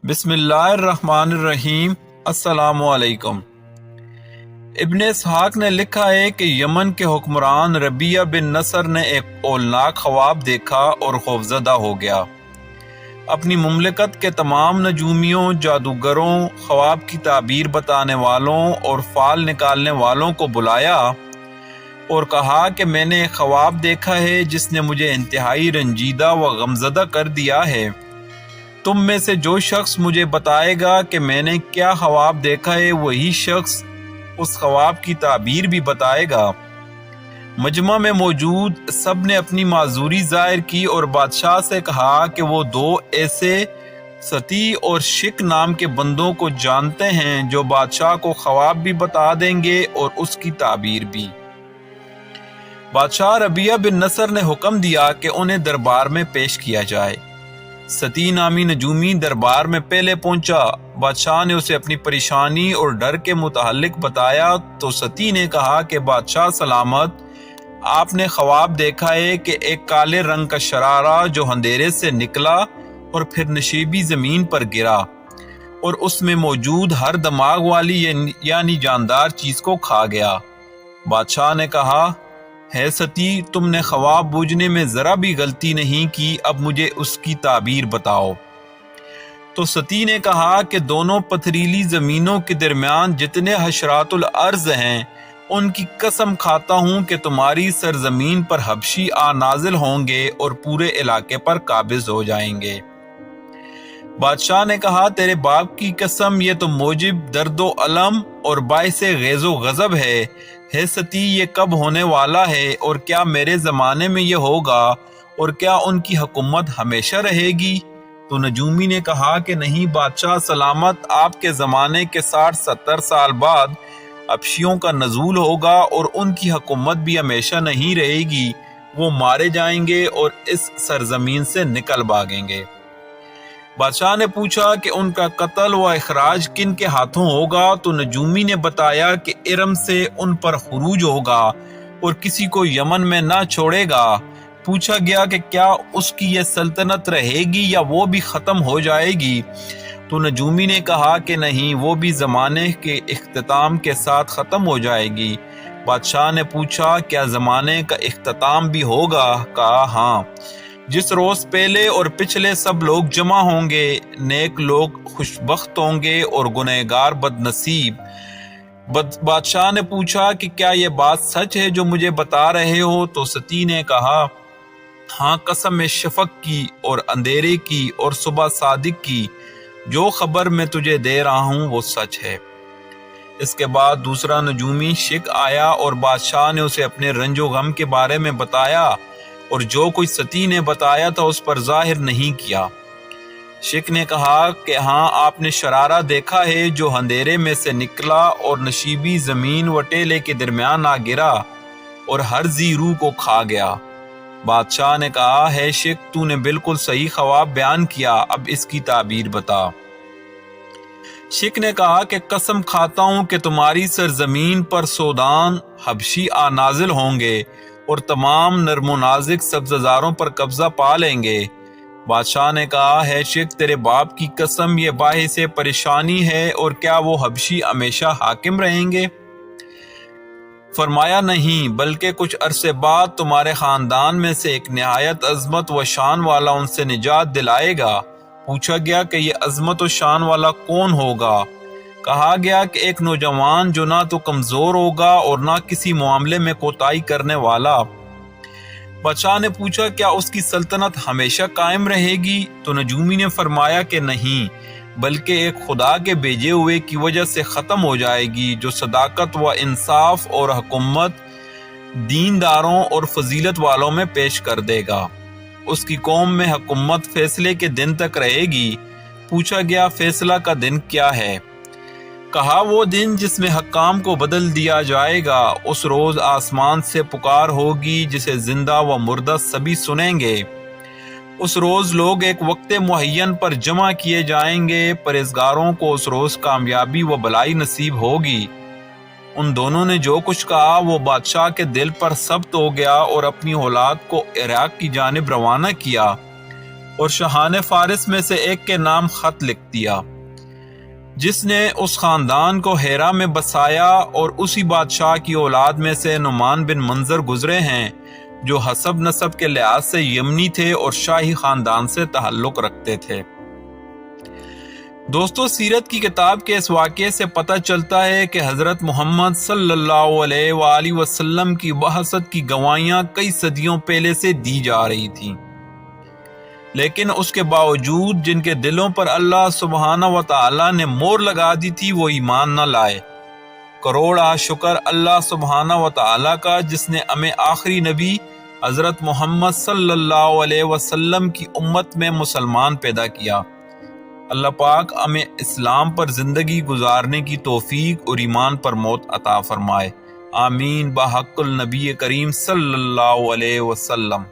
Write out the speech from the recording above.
بسم اللہ الرحمن الرحیم۔ السلام علیکم۔ ابن اسحاق نے لکھا ہے کہ یمن کے حکمران ربیہ بن نصر نے ایک اولناک خواب دیکھا اور خوفزدہ ہو گیا۔ اپنی مملکت کے تمام نجومیوں، جادوگروں، خواب کی تعبیر بتانے والوں اور فال نکالنے والوں کو بلایا اور کہا کہ میں نے ایک خواب دیکھا ہے جس نے مجھے انتہائی رنجیدہ و غمزدہ کر دیا ہے۔ تم میں سے جو شخص مجھے بتائے گا کہ میں نے کیا خواب دیکھا ہے، وہی شخص اس خواب کی تعبیر بھی بتائے گا۔ مجمع میں موجود سب نے اپنی معذوری ظاہر کی اور بادشاہ سے کہا کہ وہ دو ایسے ستی اور شک نام کے بندوں کو جانتے ہیں جو بادشاہ کو خواب بھی بتا دیں گے اور اس کی تعبیر بھی۔ بادشاہ ربیہ بن نصر نے حکم دیا کہ انہیں دربار میں پیش کیا جائے۔ ستی نامی نجومی دربار میں پہلے پہنچا۔ بادشاہ نے اسے اپنی پریشانی اور ڈر کے متعلق بتایا تو ستی نے کہا کہ بادشاہ سلامت، آپ نے خواب دیکھا ہے کہ ایک کالے رنگ کا شرارہ جو اندھیرے سے نکلا اور پھر نشیبی زمین پر گرا اور اس میں موجود ہر دماغ والی یعنی جاندار چیز کو کھا گیا۔ بادشاہ نے کہا، ہے ستی، تم نے خواب بوجھنے میں ذرا بھی غلطی نہیں کی، اب مجھے اس کی تعبیر بتاؤ۔ تو ستی نے کہا کہ دونوں پتھریلی زمینوں کے درمیان جتنے حشرات الارض ہیں، ان کی قسم کھاتا ہوں کہ تمہاری سرزمین پر حبشی آ نازل ہوں گے اور پورے علاقے پر قابض ہو جائیں گے۔ بادشاہ نے کہا، تیرے باپ کی قسم، یہ تو موجب درد و الم اور باعث غیظ و غضب ہے ستی، یہ کب ہونے والا ہے اور کیا میرے زمانے میں یہ ہوگا اور کیا ان کی حکومت ہمیشہ رہے گی؟ تو نجومی نے کہا کہ نہیں بادشاہ سلامت، آپ کے زمانے کے 60-70 سال بعد حبشیوں کا نزول ہوگا اور ان کی حکومت بھی ہمیشہ نہیں رہے گی، وہ مارے جائیں گے اور اس سرزمین سے نکل بھاگیں گے۔ بادشاہ نے پوچھا کہ ان کا قتل و اخراج کن کے ہاتھوں ہوگا؟ تو نجومی نے بتایا کہ ارم سے ان پر خروج ہوگا اور کسی کو یمن میں نہ چھوڑے گا۔ پوچھا گیا کہ کیا اس کی یہ سلطنت رہے گی یا وہ بھی ختم ہو جائے گی؟ تو نجومی نے کہا کہ نہیں، وہ بھی زمانے کے اختتام کے ساتھ ختم ہو جائے گی۔ بادشاہ نے پوچھا، کیا زمانے کا اختتام بھی ہوگا؟ کہا ہاں، جس روز پہلے اور پچھلے سب لوگ جمع ہوں گے، نیک لوگ خوشبخت ہوں گے اور گنہگار بد نصیب۔ بادشاہ نے پوچھا کہ کیا یہ بات سچ ہے جو مجھے بتا رہے ہو؟ تو ستی نے کہا، ہاں، قسم ہے شفق کی اور اندھیرے کی اور صبح صادق کی، جو خبر میں تجھے دے رہا ہوں وہ سچ ہے۔ اس کے بعد دوسرا نجومی شک آیا اور بادشاہ نے اسے اپنے رنج و غم کے بارے میں بتایا اور جو کوئی ستی نے بتایا تھا اس پر ظاہر نہیں کیا۔ شک نے کہا کہ ہاں، آپ نے شرارہ دیکھا ہے جو اندھیرے میں سے نکلا اور نشیبی زمین و ٹیلے کے درمیان آ گرا اور ہر ذی روح کو کھا گیا۔ بادشاہ نے کہا، ہے شک، تو نے بالکل صحیح خواب بیان کیا، اب اس کی تعبیر بتا۔ شک نے کہا کہ قسم کھاتا ہوں کہ تمہاری سرزمین پر سودان حبشی آ نازل ہوں گے اور تمام نرم و نازک سبززاروں پر قبضہ پا لیں گے۔ بادشاہ نے کہا، ہے شک، تیرے باپ کی قسم، یہ باعث پریشانی ہے اور کیا وہ حبشی ہمیشہ حاکم رہیں گے؟ فرمایا نہیں، بلکہ کچھ عرصے بعد تمہارے خاندان میں سے ایک نہایت عظمت و شان والا ان سے نجات دلائے گا۔ پوچھا گیا کہ یہ عظمت و شان والا کون ہوگا؟ کہا گیا کہ ایک نوجوان جو نہ تو کمزور ہوگا اور نہ کسی معاملے میں کوتاہی کرنے والا۔ بادشاہ نے پوچھا، کیا اس کی سلطنت ہمیشہ قائم رہے گی؟ تو نجومی نے فرمایا کہ نہیں، بلکہ ایک خدا کے بھیجے ہوئے کی وجہ سے ختم ہو جائے گی، جو صداقت و انصاف اور حکومت دینداروں اور فضیلت والوں میں پیش کر دے گا۔ اس کی قوم میں حکومت فیصلے کے دن تک رہے گی۔ پوچھا گیا، فیصلہ کا دن کیا ہے؟ کہا، وہ دن جس میں حکام کو بدل دیا جائے گا۔ اس روز آسمان سے پکار ہوگی جسے زندہ و مردہ سبھی سنیں گے۔ اس روز لوگ ایک وقت معین پر جمع کیے جائیں گے۔ پرہیزگاروں کو اس روز کامیابی و بھلائی نصیب ہوگی۔ ان دونوں نے جو کچھ کہا وہ بادشاہ کے دل پر ثبت ہو گیا اور اپنی اولاد کو عراق کی جانب روانہ کیا۔ اور شاہان فارس میں سے ایک کے نام خط لکھ دیا، جس نے اس خاندان کو ہیرا میں بسایا، اور اسی بادشاہ کی اولاد میں سے نعمان بن منظر گزرے ہیں جو حسب نسب کے لحاظ سے یمنی تھے اور شاہی خاندان سے تعلق رکھتے تھے۔ دوستو، سیرت کی کتاب کے اس واقعے سے پتہ چلتا ہے کہ حضرت محمد صلی اللہ علیہ وآلہ وسلم کی بعثت کی گواہیاں کئی صدیوں پہلے سے دی جا رہی تھیں، لیکن اس کے باوجود جن کے دلوں پر اللہ سبحانہ و تعالی نے مور لگا دی تھی وہ ایمان نہ لائے۔ کروڑا شکر اللہ سبحانہ و تعالی کا جس نے ہمیں آخری نبی حضرت محمد صلی اللہ علیہ وسلم کی امت میں مسلمان پیدا کیا۔ اللہ پاک ہمیں اسلام پر زندگی گزارنے کی توفیق اور ایمان پر موت عطا فرمائے، آمین، بحق النبی کریم صلی اللہ علیہ وسلم۔